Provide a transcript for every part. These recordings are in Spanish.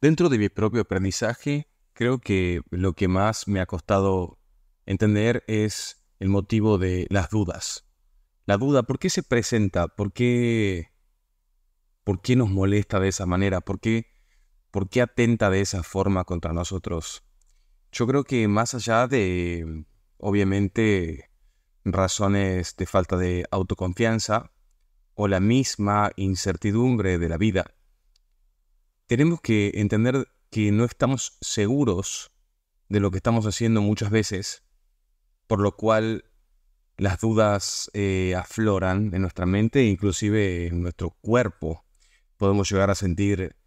Dentro de mi propio aprendizaje, creo que lo que más me ha costado entender es el motivo de las dudas. La duda, ¿por qué se presenta? ¿Por qué nos molesta de esa manera? ¿Por qué atenta de esa forma contra nosotros? Yo creo que más allá de, obviamente, razones de falta de autoconfianza o la misma incertidumbre de la vida, tenemos que entender que no estamos seguros de lo que estamos haciendo muchas veces, por lo cual las dudas afloran en nuestra mente e inclusive en nuestro cuerpo. Podemos llegar a sentir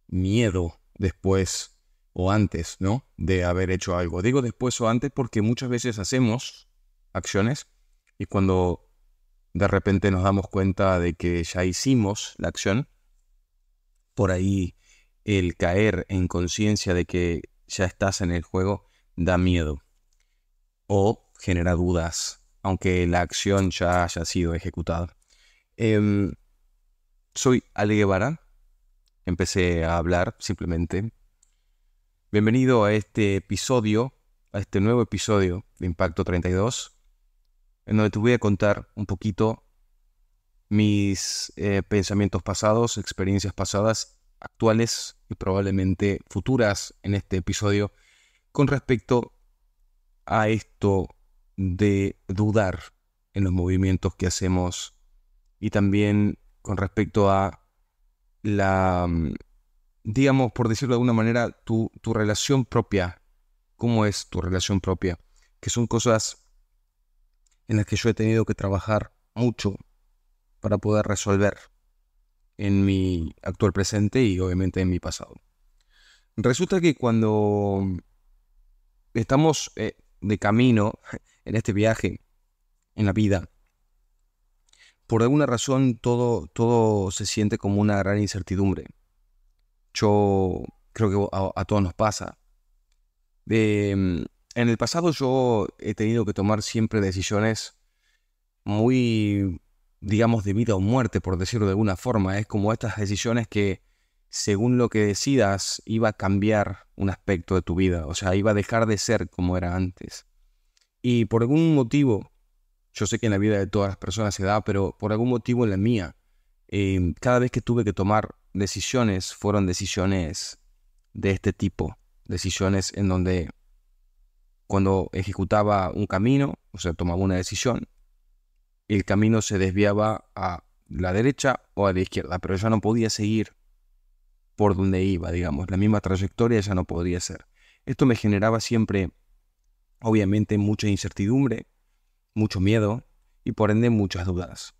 miedo después o antes, ¿no? De haber hecho algo. Digo después o antes porque muchas veces hacemos acciones y cuando de repente nos damos cuenta de que ya hicimos la acción, por ahí el caer en conciencia de que ya estás en el juego da miedo o genera dudas, aunque la acción ya haya sido ejecutada. Em, Soy Ale Guevara, empecé a hablar simplemente. Bienvenido a este episodio, a este nuevo episodio de Impacto 32, en donde te voy a contar un poquito mis pensamientos pasados, experiencias pasadas, actuales y probablemente futuras en este episodio con respecto a esto de dudar en los movimientos que hacemos y también con respecto a la, digamos, por decirlo de alguna manera, tu relación propia. ¿Cómo es tu relación propia? Que son cosas en las que yo he tenido que trabajar mucho para poder resolver en mi actual presente y obviamente en mi pasado. Resulta que cuando estamos de camino en este viaje, en la vida, por alguna razón todo se siente como una gran incertidumbre. Yo creo que a todos nos pasa. En el pasado yo he tenido que tomar siempre decisiones muy, digamos, de vida o muerte, por decirlo de alguna forma. Es como estas decisiones que, según lo que decidas, iba a cambiar un aspecto de tu vida. O sea, iba a dejar de ser como era antes. Y por algún motivo, yo sé que en la vida de todas las personas se da, pero por algún motivo en la mía, cada vez que tuve que tomar decisiones, fueron decisiones de este tipo. Decisiones en donde cuando ejecutaba un camino, o sea, tomaba una decisión, el camino se desviaba a la derecha o a la izquierda, pero ya no podía seguir por donde iba, digamos, la misma trayectoria ya no podía ser. Esto me generaba siempre, obviamente, mucha incertidumbre, mucho miedo y por ende muchas dudas.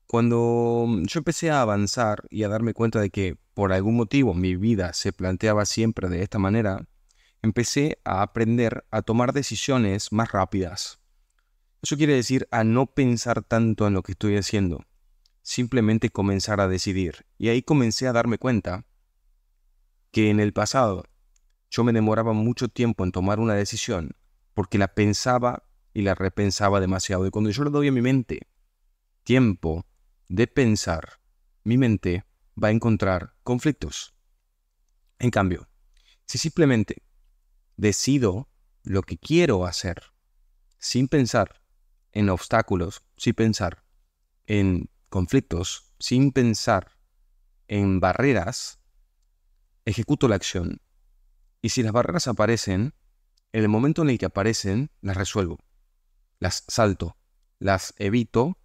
Cuando yo empecé a avanzar y a darme cuenta de que por algún motivo mi vida se planteaba siempre de esta manera, empecé a aprender a tomar decisiones más rápidas. Eso quiere decir a no pensar tanto en lo que estoy haciendo, simplemente comenzar a decidir. Y ahí comencé a darme cuenta que en el pasado yo me demoraba mucho tiempo en tomar una decisión porque la pensaba y la repensaba demasiado. Y cuando yo le doy a mi mente tiempo de pensar, mi mente va a encontrar conflictos. En cambio, si simplemente decido lo que quiero hacer sin pensar en obstáculos, sin pensar en conflictos, sin pensar en barreras, ejecuto la acción. Y si las barreras aparecen, en el momento en el que aparecen, las resuelvo, las salto, las evito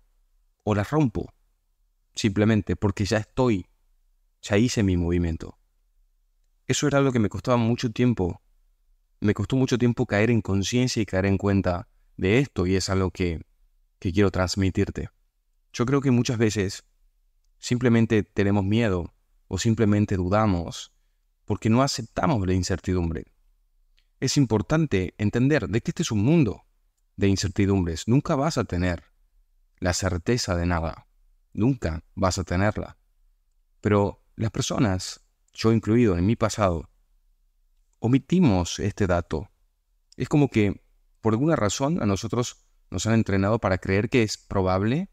o las rompo, simplemente porque ya hice mi movimiento. Eso era algo que me costaba mucho tiempo. Me costó mucho tiempo caer en conciencia y caer en cuenta de esto y es algo que quiero transmitirte. Yo creo que muchas veces simplemente tenemos miedo o simplemente dudamos porque no aceptamos la incertidumbre. Es importante entender de que este es un mundo de incertidumbres. Nunca vas a tener la certeza de nada. Nunca vas a tenerla. Pero las personas, yo incluido en mi pasado, omitimos este dato. Es como que por alguna razón a nosotros nos han entrenado para creer que es probable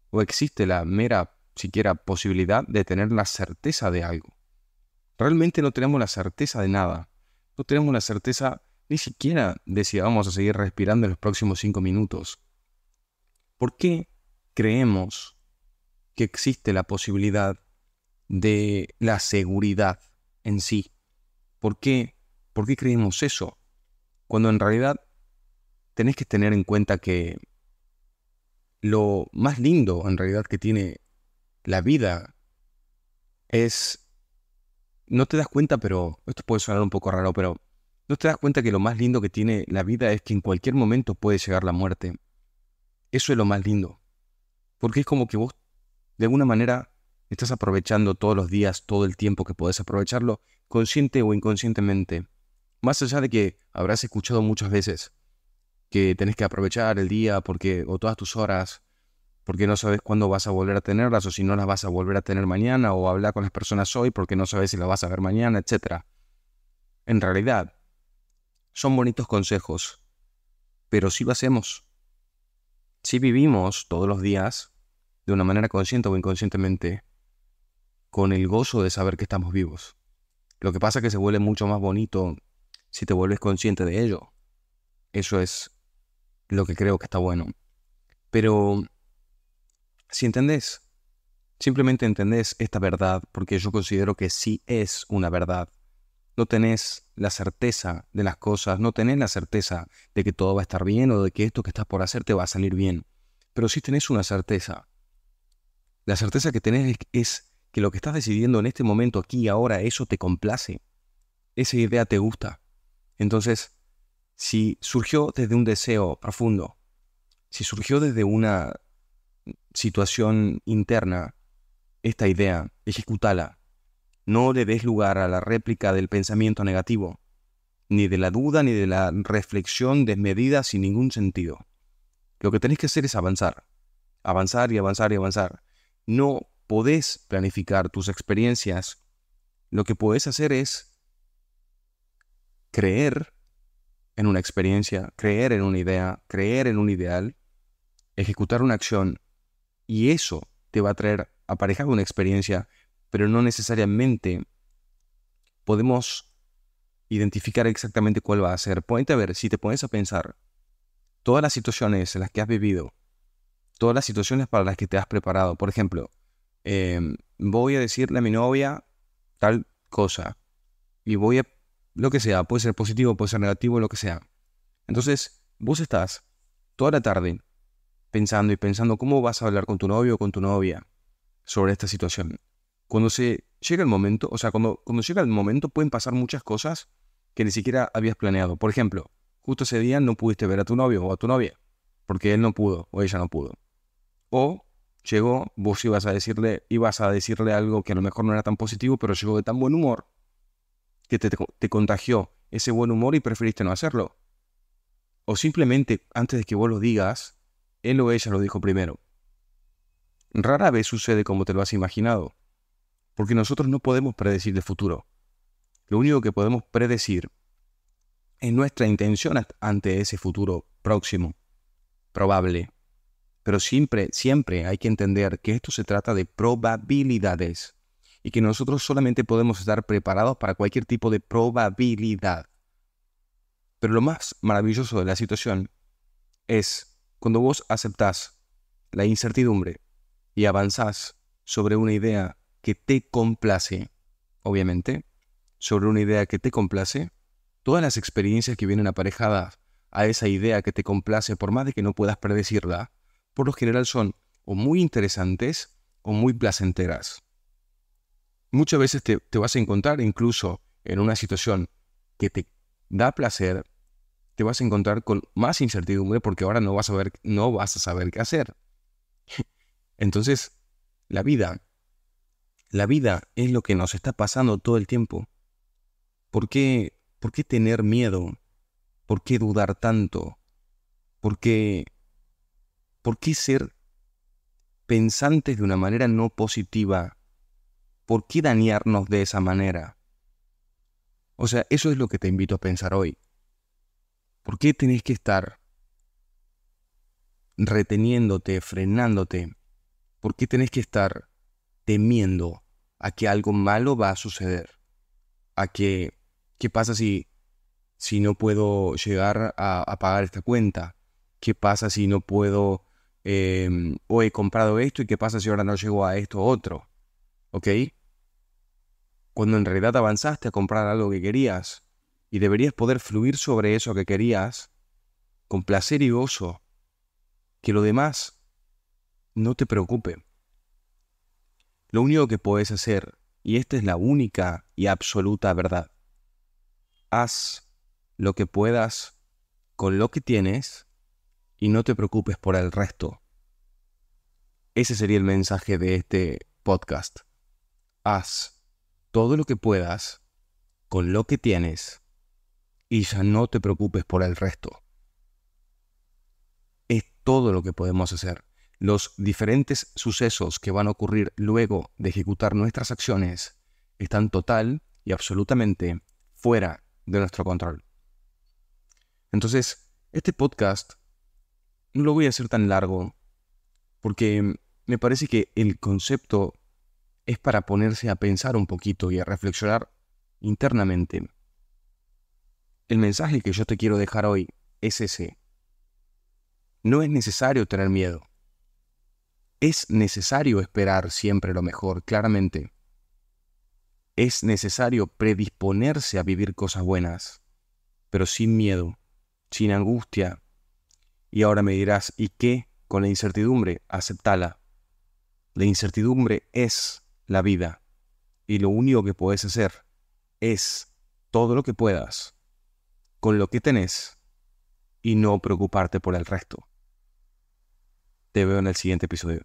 o existe la mera siquiera posibilidad de tener la certeza de algo. realmente no tenemos la certeza de nada. No tenemos la certeza ni siquiera de si vamos a seguir respirando en los próximos 5 minutos. ¿Por qué creemos que existe la posibilidad de la seguridad en sí? ¿Por qué? ¿Por qué creemos eso? Cuando en realidad tenés que tener en cuenta que lo más lindo en realidad que tiene la vida es, no te das cuenta, pero esto puede sonar un poco raro, pero no te das cuenta que lo más lindo que tiene la vida es que en cualquier momento puede llegar la muerte. Eso es lo más lindo, porque es como que vos de alguna manera estás aprovechando todos los días, todo el tiempo que podés aprovecharlo, consciente o inconscientemente. Más allá de que habrás escuchado muchas veces que tenés que aprovechar el día porque, o todas tus horas, porque no sabes cuándo vas a volver a tenerlas o si no las vas a volver a tener mañana, o hablar con las personas hoy porque no sabes si las vas a ver mañana, etc. En realidad, son bonitos consejos, pero si lo hacemos, si vivimos todos los días, de una manera consciente o inconscientemente, con el gozo de saber que estamos vivos. Lo que pasa es que se vuelve mucho más bonito si te vuelves consciente de ello. Eso es lo que creo que está bueno. Pero si entendés, simplemente entendés esta verdad, porque yo considero que sí es una verdad. No tenés la certeza de las cosas, no tenés la certeza de que todo va a estar bien o de que esto que estás por hacer te va a salir bien. Pero sí tenés una certeza. La certeza que tenés es que lo que estás decidiendo en este momento, aquí y ahora, eso te complace. Esa idea te gusta. Entonces, si surgió desde un deseo profundo, si surgió desde una situación interna, esta idea, ejecútala. No le des lugar a la réplica del pensamiento negativo, ni de la duda, ni de la reflexión desmedida sin ningún sentido. Lo que tenés que hacer es avanzar. Avanzar y avanzar y avanzar. No podés planificar tus experiencias. Lo que podés hacer es creer en una experiencia, creer en una idea, creer en un ideal, ejecutar una acción, y eso te va a traer aparejado una experiencia, pero no necesariamente podemos identificar exactamente cuál va a ser. Ponete a ver, si te pones a pensar, todas las situaciones en las que has vivido, todas las situaciones para las que te has preparado. Por ejemplo, voy a decirle a mi novia tal cosa, y lo que sea, puede ser positivo, puede ser negativo, lo que sea. Entonces, vos estás toda la tarde pensando y pensando cómo vas a hablar con tu novio o con tu novia sobre esta situación. Cuando se llega el momento, o sea, cuando llega el momento pueden pasar muchas cosas que ni siquiera habías planeado. Por ejemplo, justo ese día no pudiste ver a tu novio o a tu novia, porque él no pudo o ella no pudo. O llegó, vos ibas a decirle algo que a lo mejor no era tan positivo, pero llegó de tan buen humor que te contagió ese buen humor y preferiste no hacerlo. O simplemente, antes de que vos lo digas, él o ella lo dijo primero. Rara vez sucede como te lo has imaginado, porque nosotros no podemos predecir el futuro. Lo único que podemos predecir es nuestra intención ante ese futuro próximo, probable. Pero siempre, siempre hay que entender que esto se trata de probabilidades y que nosotros solamente podemos estar preparados para cualquier tipo de probabilidad. Pero lo más maravilloso de la situación es cuando vos aceptás la incertidumbre y avanzás sobre una idea que te complace, obviamente, sobre una idea que te complace, todas las experiencias que vienen aparejadas a esa idea que te complace, por más de que no puedas predecirla, por lo general son o muy interesantes o muy placenteras. Muchas veces te vas a encontrar incluso en una situación que te da placer, te vas a encontrar con más incertidumbre porque ahora no vas a saber qué hacer. Entonces, la vida es lo que nos está pasando todo el tiempo. ¿Por qué tener miedo? ¿Por qué dudar tanto? ¿Por qué, por qué ser pensantes de una manera no positiva? ¿Por qué dañarnos de esa manera? O sea, eso es lo que te invito a pensar hoy. ¿Por qué tenés que estar reteniéndote, frenándote? ¿Por qué tenés que estar temiendo a que algo malo va a suceder? a que, ¿qué pasa si no puedo llegar a pagar esta cuenta? ¿Qué pasa si no puedo, o he comprado esto y qué pasa si ahora no llego a esto otro? ¿Ok? Cuando en realidad avanzaste a comprar algo que querías y deberías poder fluir sobre eso que querías con placer y gozo, que lo demás no te preocupe. Lo único que puedes hacer, y esta es la única y absoluta verdad, haz lo que puedas con lo que tienes y no te preocupes por el resto. Ese sería el mensaje de este podcast. Haz todo lo que puedas con lo que tienes y ya no te preocupes por el resto. Es todo lo que podemos hacer. Los diferentes sucesos que van a ocurrir luego de ejecutar nuestras acciones están total y absolutamente fuera de nuestro control. Entonces, este podcast no lo voy a hacer tan largo porque me parece que el concepto es para ponerse a pensar un poquito y a reflexionar internamente. El mensaje que yo te quiero dejar hoy es ese. No es necesario tener miedo. Es necesario esperar siempre lo mejor, claramente. Es necesario predisponerse a vivir cosas buenas, pero sin miedo, sin angustia. Y ahora me dirás, ¿y qué con la incertidumbre? Aceptala. La incertidumbre es la vida. Y lo único que puedes hacer es todo lo que puedas con lo que tenés y no preocuparte por el resto. Te veo en el siguiente episodio.